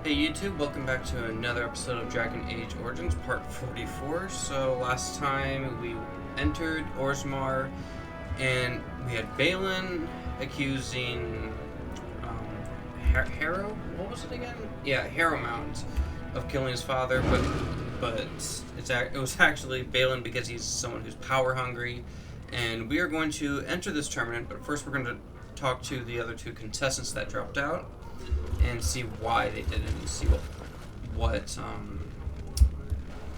Hey YouTube, welcome back to another episode of Dragon Age Origins, part 44. So last time we entered Orzammar and we had Balin accusing Harrow, what was it again? Yeah, Harrowmount of killing his father, but it was actually Balin because he's someone who's power hungry. And we are going to enter this tournament, but first we're going to talk to the other two contestants that dropped out and see why they didn't, and see what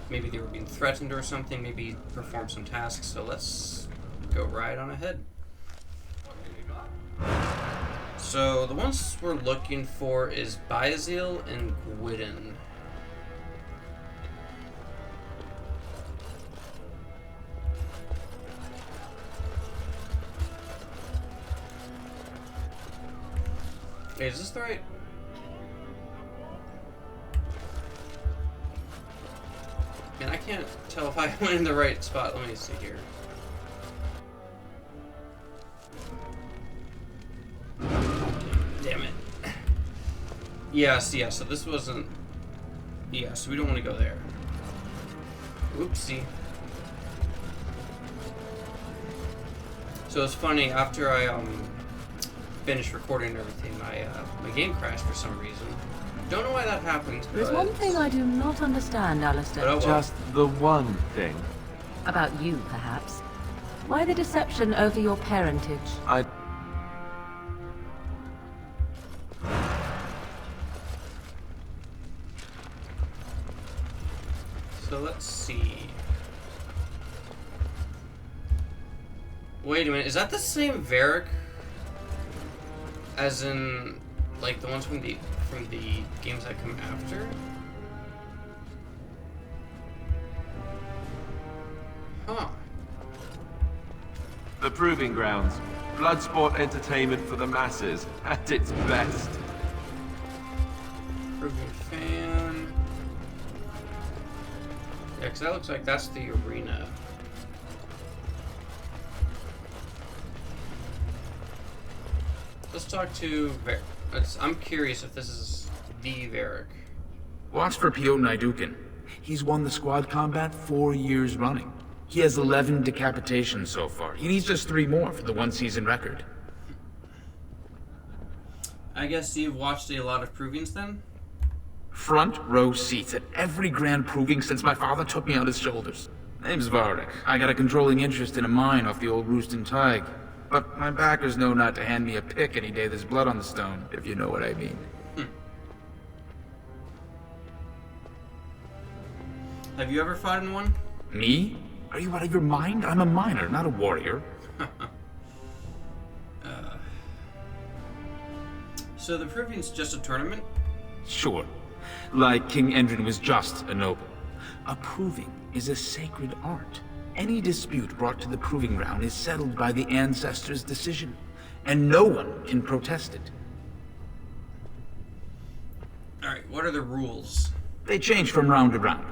maybe they were being threatened or something, maybe perform some tasks. So let's go right on ahead. So the ones we're looking for is Baizyl and Gwiddon. Hey, is this the right? Man, I can't tell if I went in the right spot. Let me see here. Damn it. Yes, so this wasn't... Yeah, so we don't want to go there. Oopsie. So it's funny, after I finished recording and everything, my game crashed for some reason. Don't know why that happened. There's one thing I do not understand, Alistair. Oh, well. Just the one thing. About you, perhaps. Why the deception over your parentage? So let's see. Wait a minute, is that the same Varric? As in, like, the ones from the games that come after? Huh. The Proving Grounds. Bloodsport entertainment for the masses, at its best. Proving fan. Yeah, because that looks like that's the arena. Let's talk to I'm curious if this is the Varric. Watch for Piotr Naidukin. He's won the squad combat 4 years running. He has 11 decapitations so far. He needs just 3 more for the one-season record. I guess you've watched a lot of provings then? Front row seats at every grand proving since my father took me on his shoulders. Name's Varric. I got a controlling interest in a mine off the old Roostin Tig. But my backers know not to hand me a pick any day there's blood on the stone, if you know what I mean. Have you ever fought in one? Me? Are you out of your mind? I'm a miner, not a warrior. So the proving's just a tournament? Sure. Like King Endrin was just a noble. A proving is a sacred art. Any dispute brought to the proving ground is settled by the ancestors' decision, and no one can protest it. Alright, what are the rules? They change from round to round.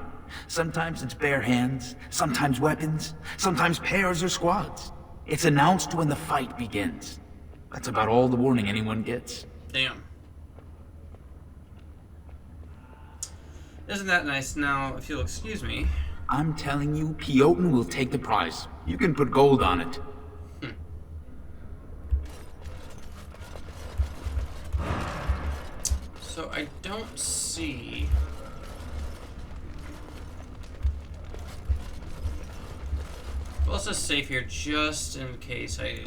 Sometimes it's bare hands, sometimes weapons, sometimes pairs or squads. It's announced when the fight begins. That's about all the warning anyone gets. Damn. Isn't that nice? Now, if you'll excuse me... I'm telling you, Piotr will take the prize. You can put gold on it. So I don't see... Well, let's just save here just in case I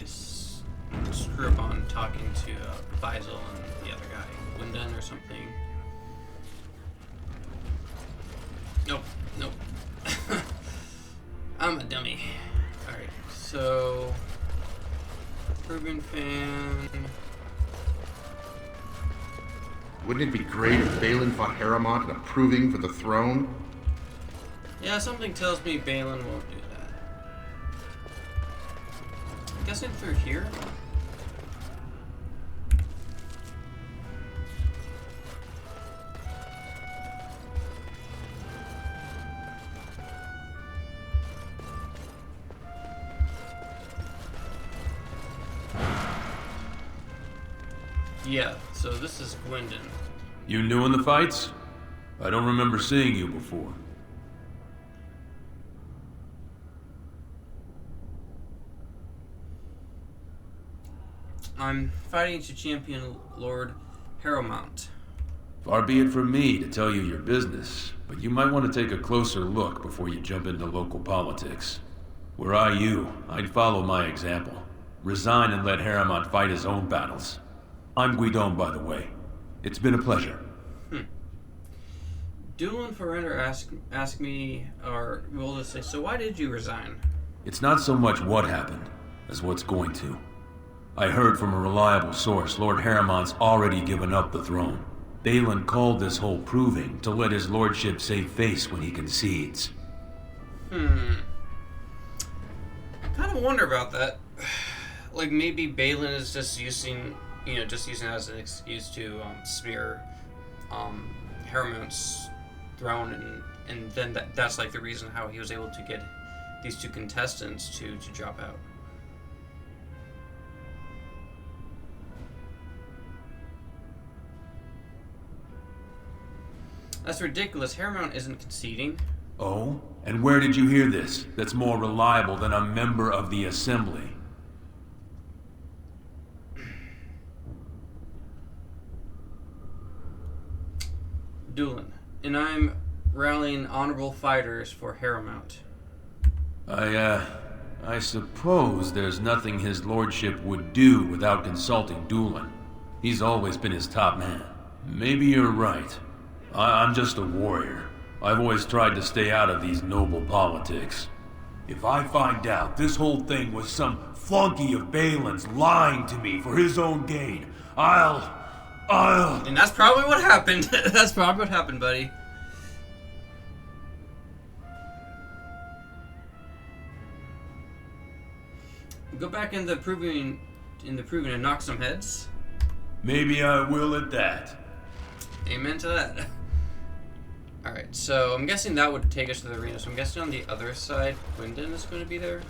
screw up on talking to Baizyl and the other guy, Gwiddon or something. Nope. I'm a dummy. Alright, so... Proving fan... Wouldn't it be great if Balin fought Harrowmount in a proving for the throne? Yeah, something tells me Balin won't do that. I'm guessing through here? Yeah, so this is Gwiddon. You new in the fights? I don't remember seeing you before. I'm fighting to champion Lord Harrowmont. Far be it from me to tell you your business, but you might want to take a closer look before you jump into local politics. Were I you, I'd follow my example. Resign and let Harrowmont fight his own battles. I'm Gwiddon, by the way. It's been a pleasure. Doolin Ferrender asked me, or we'll just say, so why did you resign? It's not so much what happened, as what's going to. I heard from a reliable source Lord Harrowmont's already given up the throne. Balin called this whole proving to let his lordship save face when he concedes. I kind of wonder about that. Like, maybe Balin is just using it as an excuse to smear Harrowmont's throne, and then that's like the reason how he was able to get these two contestants to drop out. That's ridiculous. Harrowmont isn't conceding. Oh? And where did you hear this? That's more reliable than a member of the Assembly. Doolin. And I'm rallying honorable fighters for Harrowmont. I suppose there's nothing his lordship would do without consulting Doolin. He's always been his top man. Maybe you're right. I'm just a warrior. I've always tried to stay out of these noble politics. If I find out this whole thing was some flunky of Balin's lying to me for his own gain, I'll... And that's probably what happened. That's probably what happened, buddy. Go back in the proving and knock some heads. Maybe I will at that. Amen to that. Alright, so I'm guessing that would take us to the arena. So I'm guessing on the other side, Gwiddon is going to be there.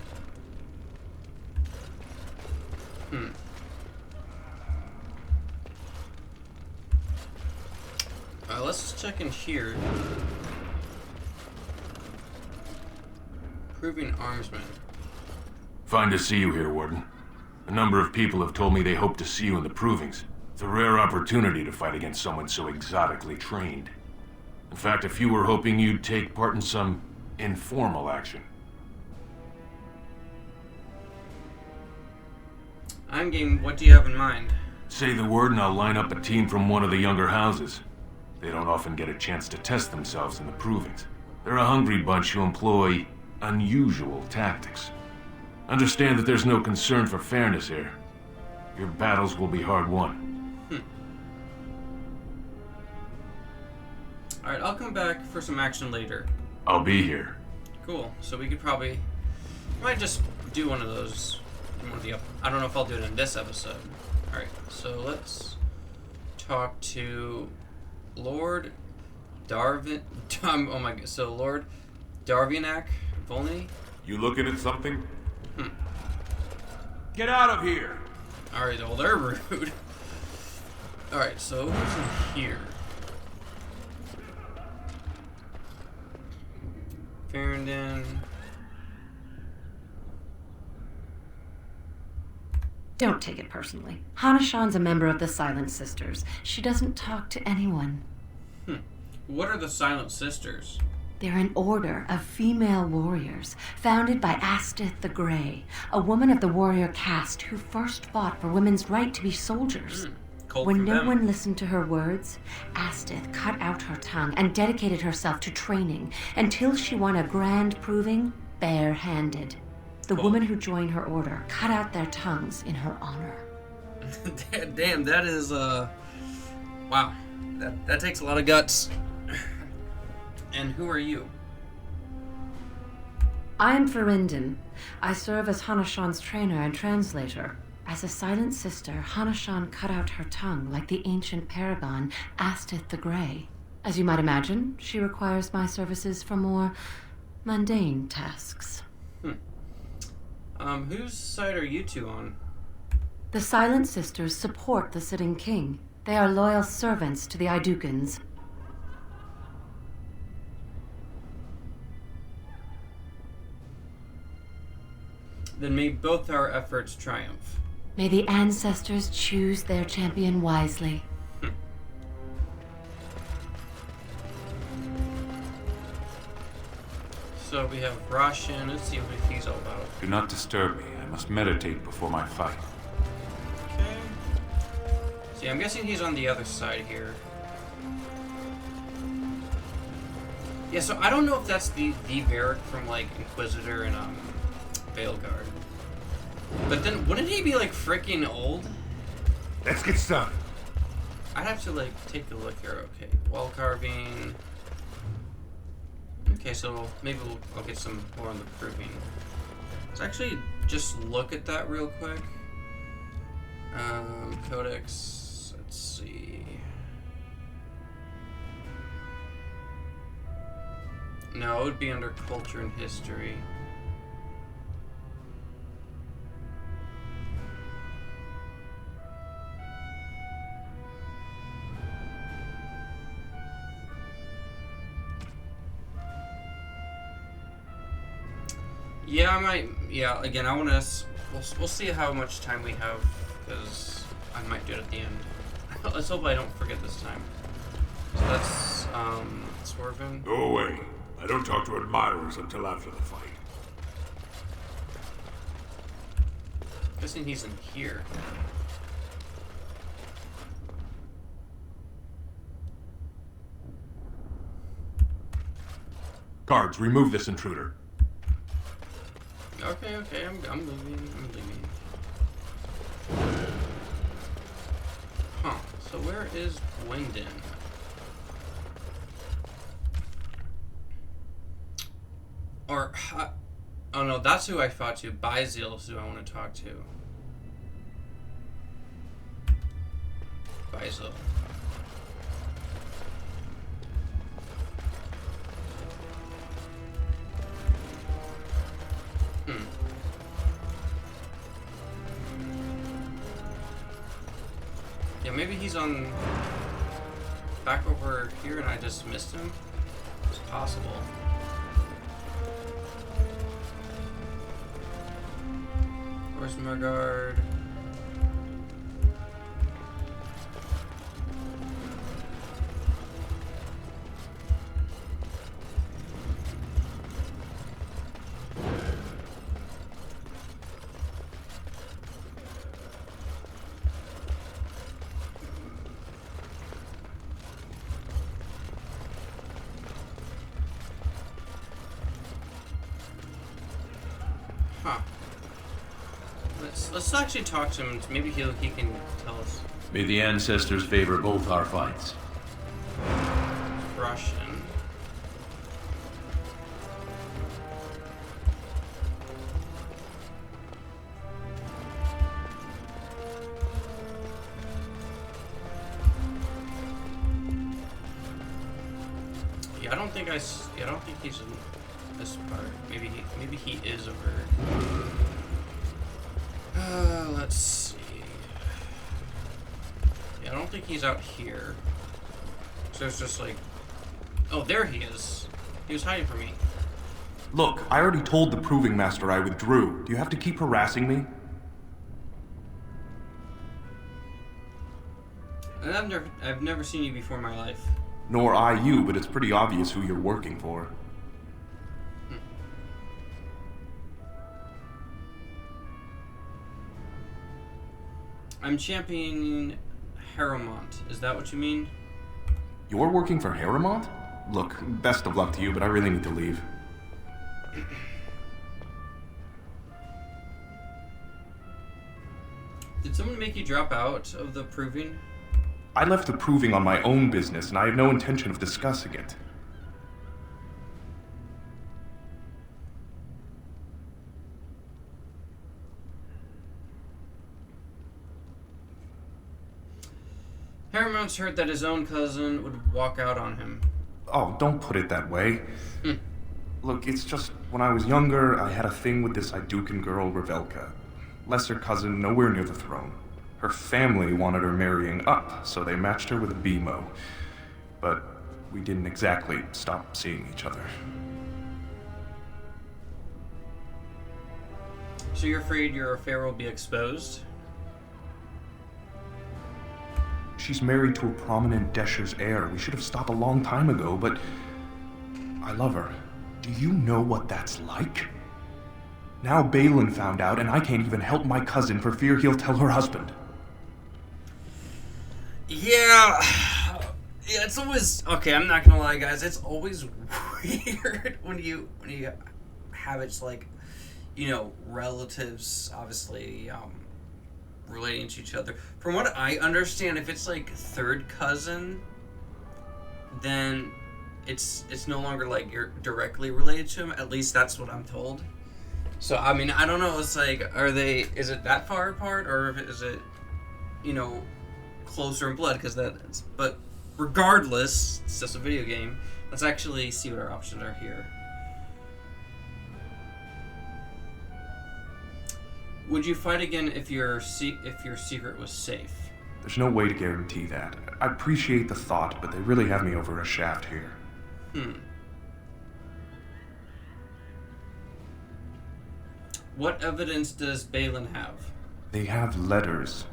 Let's check in here. Proving armsman. Fine to see you here, Warden. A number of people have told me they hope to see you in the provings. It's a rare opportunity to fight against someone so exotically trained. In fact, a few were hoping you'd take part in some informal action. I'm game. What do you have in mind? Say the word and I'll line up a team from one of the younger houses. They don't often get a chance to test themselves in the provings. They're a hungry bunch who employ unusual tactics. Understand that there's no concern for fairness here. Your battles will be hard won. Alright, I'll come back for some action later. I'll be here. Cool. So we could probably... might just do one of those in one of the... I don't know if I'll do it in this episode. Alright, so let's talk to Lord Darvin... oh my god. So Lord Darvinak Volney? You looking at something? Get out of here! Alright, well, they're rude. Alright, so who's in here? Farrington. Don't take it personally. Hanashan's a member of the Silent Sisters. She doesn't talk to anyone. What are the Silent Sisters? They're an order of female warriors, founded by Astith the Grey, a woman of the warrior caste who first fought for women's right to be soldiers. When no one listened to her words, Astith cut out her tongue and dedicated herself to training until she won a grand proving bare-handed. The women who joined her order cut out their tongues in her honor. Damn, that is, wow. That takes a lot of guts. And who are you? I'm Farindon. I serve as Hanashan's trainer and translator. As a silent sister, Hanashan cut out her tongue like the ancient paragon Astith the Grey. As you might imagine, she requires my services for more mundane tasks. Whose side are you two on? The Silent Sisters support the sitting king. They are loyal servants to the Idukans. Then may both our efforts triumph. May the ancestors choose their champion wisely. So we have Roshan. Let's see what he's all about. Do not disturb me. I must meditate before my fight. Okay. See, I'm guessing he's on the other side here. Yeah, so I don't know if that's the Varric from, like, Inquisitor and, Veilguard. But then, wouldn't he be, like, freaking old? Let's get started. I'd have to, like, take a look here. Okay, wall carving. Okay, so maybe I'll get some more on the proving. Let's actually just look at that real quick. Codex. Let's see. No, it would be under culture and history. Yeah, I might. Yeah, again, I want to. We'll see how much time we have, because I might do it at the end. Let's hope I don't forget this time. So that's Swervin. Go away. I don't talk to admirers until after the fight. Guessing he's in here. Guards, remove this intruder. Okay, I'm leaving. Huh? So where is Gwiddon? Or, oh no, that's who I fought to. Baizyl is who I want to talk to. Baizyl. Yeah, maybe he's on back over here and I just missed him. It's possible. Where's Mergard? Huh. Let's actually talk to him. Maybe he can tell us. May the ancestors favor both our fights. Russian. Yeah, I don't think he's in this part. Maybe he is over. Let's see. Yeah, I don't think he's out here. So it's just like, oh, there he is. He was hiding from me. Look, I already told the Proving Master I withdrew. Do you have to keep harassing me? And I've never seen you before in my life. Nor I you, but it's pretty obvious who you're working for. I'm championing Harrowmont. Is that what you mean? You're working for Harrowmont? Look, best of luck to you, but I really need to leave. Did someone make you drop out of the proving? I left the Proving on my own business, and I have no intention of discussing it. Harrowmont's heard that his own cousin would walk out on him. Oh, don't put it that way. Look, it's just, when I was younger, I had a thing with this Idukan girl, Revelka. Lesser cousin, nowhere near the throne. Her family wanted her marrying up, so they matched her with a BMO. But we didn't exactly stop seeing each other. So you're afraid your affair will be exposed? She's married to a prominent Desher's heir. We should have stopped a long time ago, but I love her. Do you know what that's like? Now Balin found out, and I can't even help my cousin for fear he'll tell her husband. Yeah, it's always okay. I'm not gonna lie, guys. It's always weird when you have it's like, you know, relatives obviously relating to each other. From what I understand, if it's like third cousin, then it's no longer like you're directly related to him. At least that's what I'm told. So I mean, I don't know. It's like, is it that far apart, or is it, you know, closer in blood? But regardless, it's just a video game. Let's actually see what our options are here. Would you fight again if your secret was safe? There's no way to guarantee that. I appreciate the thought, but they really have me over a shaft here. What evidence does Balin have? They have letters.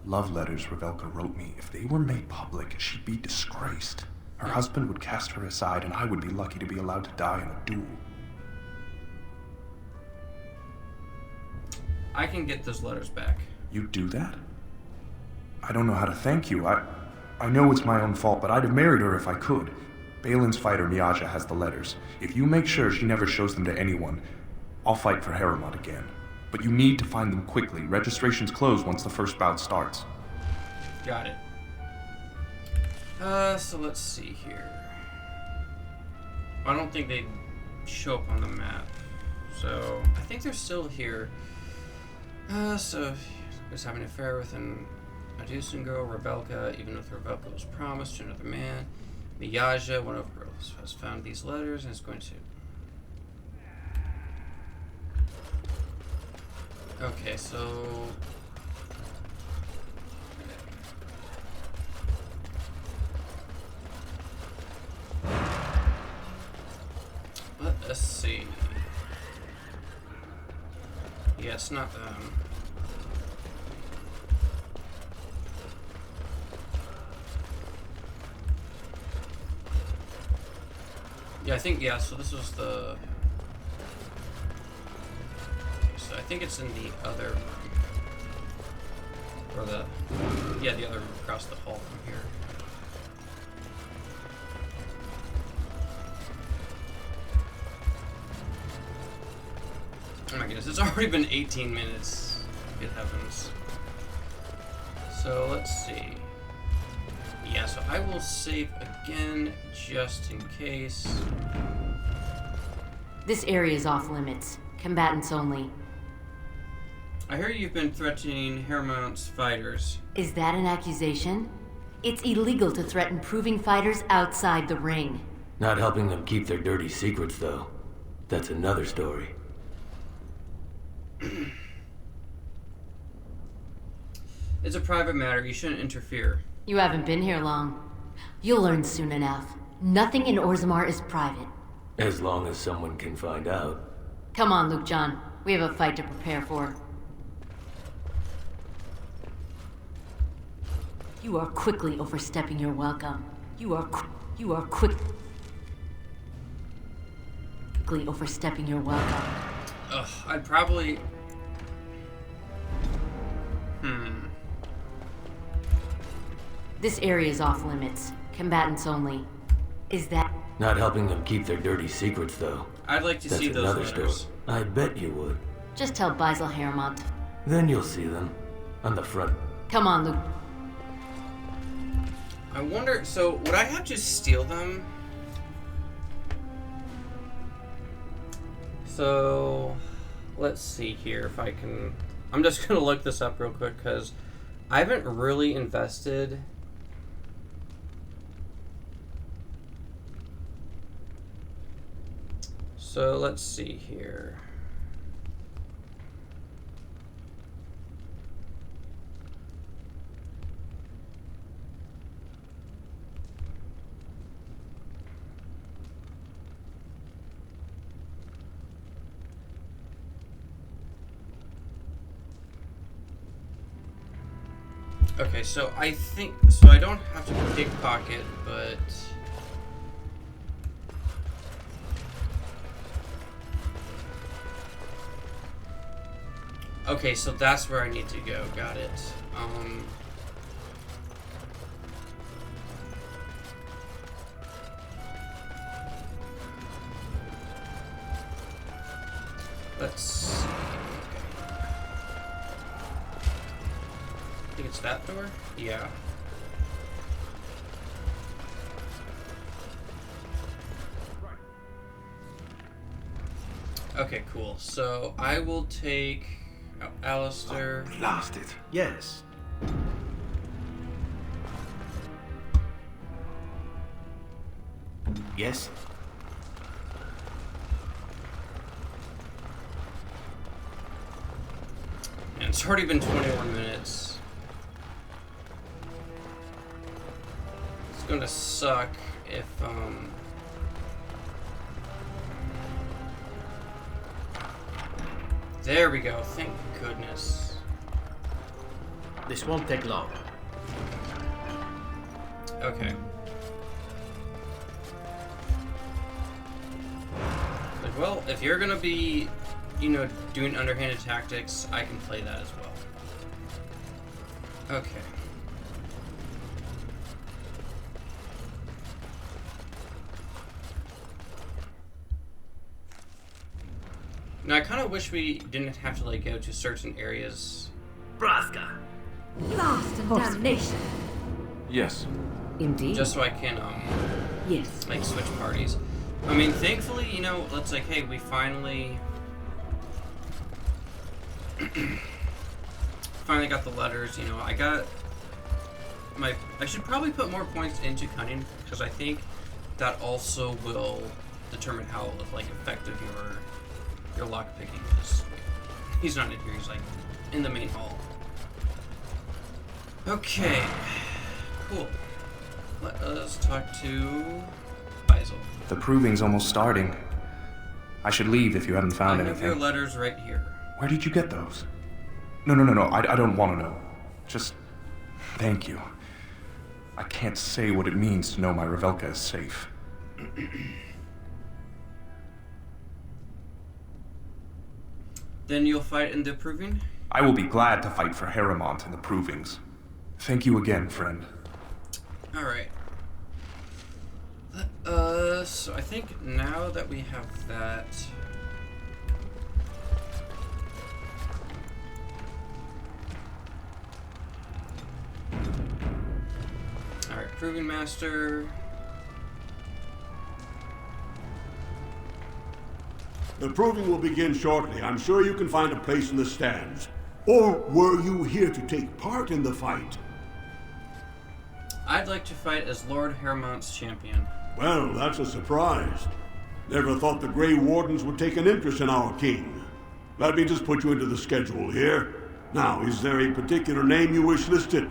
Love letters Revelka wrote me. If they were made public, she'd be disgraced. Her husband would cast her aside, and I would be lucky to be allowed to die in a duel. I can get those letters back. You'd do that? I don't know how to thank you. I know it's my own fault, but I'd have married her if I could. Balin's fighter, Miaja, has the letters. If you make sure she never shows them to anyone, I'll fight for Haremont again. But you need to find them quickly. Registrations close once the first bout starts. Got it. So let's see here. I don't think they show up on the map. So, I think they're still here. So, he was having an affair with an Adusan girl, Rebelka, even if Rebelka was promised to another man. Miyaja, one of girls, has found these letters and is going to... Okay, so... Let's see. Yeah, it's not them. Yeah, I think, yeah, so this was the... So I think it's in the other room. Or the... Yeah, the other room across the hall from here. Oh my goodness, it's already been 18 minutes. Good heavens. So, let's see. Yeah, so I will save again, just in case. This area is off limits. Combatants only. I hear you've been threatening Haremont's fighters. Is that an accusation? It's illegal to threaten proving fighters outside the ring. Not helping them keep their dirty secrets, though. That's another story. It's a private matter. You shouldn't interfere. You haven't been here long. You'll learn soon enough. Nothing in Orzammar is private. As long as someone can find out. Come on, Luke John. We have a fight to prepare for. You are quickly overstepping your welcome. You are quickly overstepping your welcome. Ugh, I'd probably... This area is off limits. Combatants only. Is that... Not helping them keep their dirty secrets, though. I'd like to That's see those another letters. story. I bet you would. Just tell Baizyl Haremont. Then you'll see them. On the front. Come on, Luke. I wonder, so would I have to steal them? So, let's see here if I can... I'm just going to look this up real quick because I haven't really invested... So, let's see here. Okay, so I think... So I don't have to pickpocket, but... Okay, so that's where I need to go. Got it. Let's see. Okay. I think it's that door? Yeah. Okay, cool. So I will take Alistair. Oh, blast it. Yes. Yes? And it's already been 21 minutes. It's gonna suck if, There we go, thank goodness. This won't take long. Okay. Like, well, if you're gonna be, you know, doing underhanded tactics, I can play that as well. Okay. Now, I kind of wish we didn't have to, like, go to certain areas. Braska. Blast and damnation. Yes. Indeed. Just so I can, yes. like, switch parties. I mean, thankfully, you know, it's like, hey, we finally got the letters, you know, I got I should probably put more points into cunning, because I think that also will determine how, like, effective your lockpicking is. He's not in here, he's, like, in the main hall. Okay. Cool. Let us talk to Baizyl. The proving's almost starting. I should leave if you haven't found I have anything. your letters right here. Where did you get those? No. I don't want to know. Just thank you. I can't say what it means to know my Revelka is safe. Then you'll fight in the proving? I will be glad to fight for Harrowmont in the provings. Thank you again, friend. Alright. So I think now that we have that... Alright, Proving Master... The proving will begin shortly. I'm sure you can find a place in the stands. Or were you here to take part in the fight? I'd like to fight as Lord Harrowmont's champion. Well, that's a surprise. Never thought the Grey Wardens would take an interest in our king. Let me just put you into the schedule here. Now, is there a particular name you wish listed?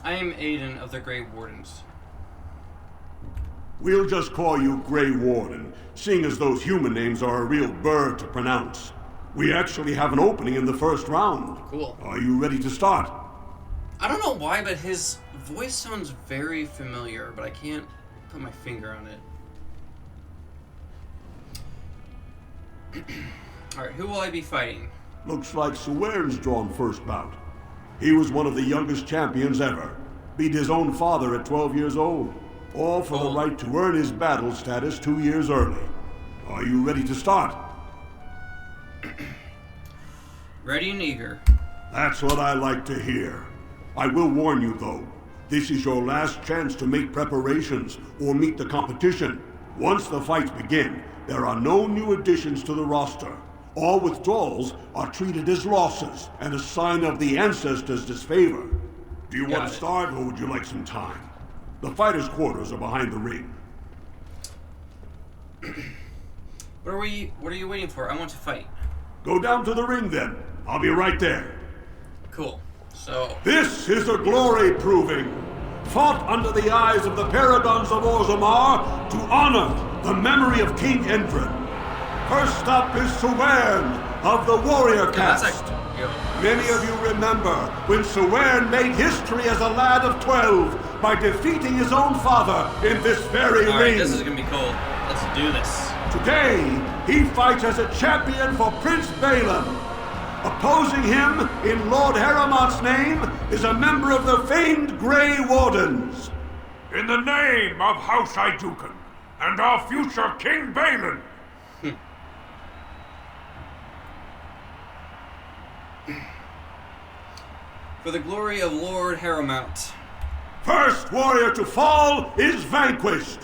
I am Aiden of the Grey Wardens. We'll just call you Grey Warden, seeing as those human names are a real burr to pronounce. We actually have an opening in the first round. Cool. Are you ready to start? I don't know why, but his voice sounds very familiar, but I can't put my finger on it. Alright, who will I be fighting? Looks like Suwern's drawn first bout. He was one of the youngest champions ever. Beat his own father at 12 years old. All for the right to earn his battle status 2 years early. Are you ready to start? Ready and eager. That's what I like to hear. I will warn you, though. This is your last chance to make preparations or meet the competition. Once the fights begin, there are no new additions to the roster. All withdrawals are treated as losses and a sign of the ancestors' disfavor. Do you want to start, or would you like some time? The fighters' quarters are behind the ring. What are you waiting for? I want to fight. Go down to the ring, then. I'll be right there. Cool. So... This is a glory proving, fought under the eyes of the paragons of Orzammar to honor the memory of King Endrin. First up is Suwern of the Warrior Cast. That's actually... Many of you remember when Sewern made history as a lad of 12 by defeating his own father in this very ring. Alright, this is gonna be cool. Let's do this. Today, he fights as a champion for Prince Baizyl. Opposing him, in Lord Heramont's name, is a member of the famed Grey Wardens. In the name of House Idukan and our future King Balin. For the glory of Lord Haramount. First warrior to fall is vanquished.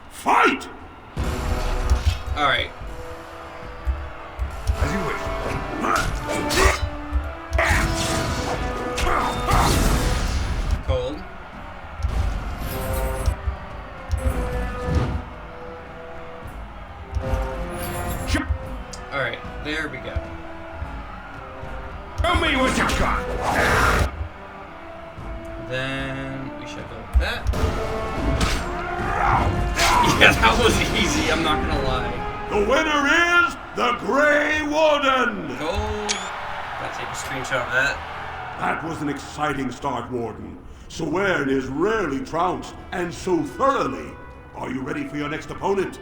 Fight! Alright. As you wish. Cold. Alright, there we go. Tell me what you got. Then we should go with that. Yeah, that was easy, I'm not gonna lie. The winner is the Grey Warden! Gold. Gotta take a screenshot of that. That was an exciting start, Warden. Sewern is rarely trounced, and so thoroughly. Are you ready for your next opponent?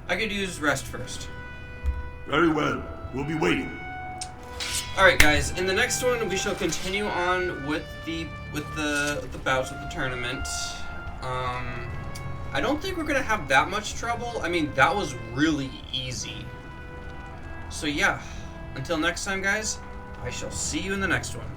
I could use rest first. Very well. We'll be waiting. Alright guys, in the next one we shall continue on with the bouts of the tournament. I don't think we're gonna have that much trouble. I mean, that was really easy. So yeah, until next time guys, I shall see you in the next one.